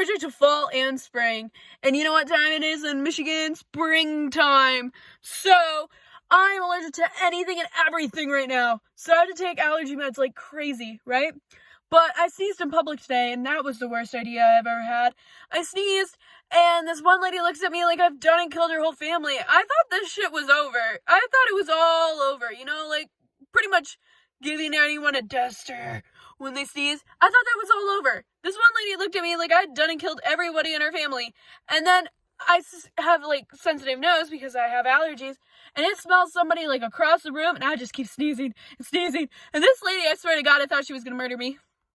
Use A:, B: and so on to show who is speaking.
A: allergic to fall and spring. And you know what time it is in Michigan? Springtime. So, I'm allergic to anything and everything right now. So I have to take allergy meds like crazy, right? But I sneezed in public today, and that was the worst idea I've ever had. I sneezed, and this one lady looks at me like I've done and killed her whole family. I thought this shit was over. I thought it was all over, like pretty much giving anyone a duster when they sneeze. I thought that was all over. This one lady looked at me like I'd done and killed everybody in her family. And then I have like sensitive nose because I have allergies, and it smells somebody like across the room, and I just keep sneezing and sneezing. And this lady, I swear to God, I thought she was gonna murder me.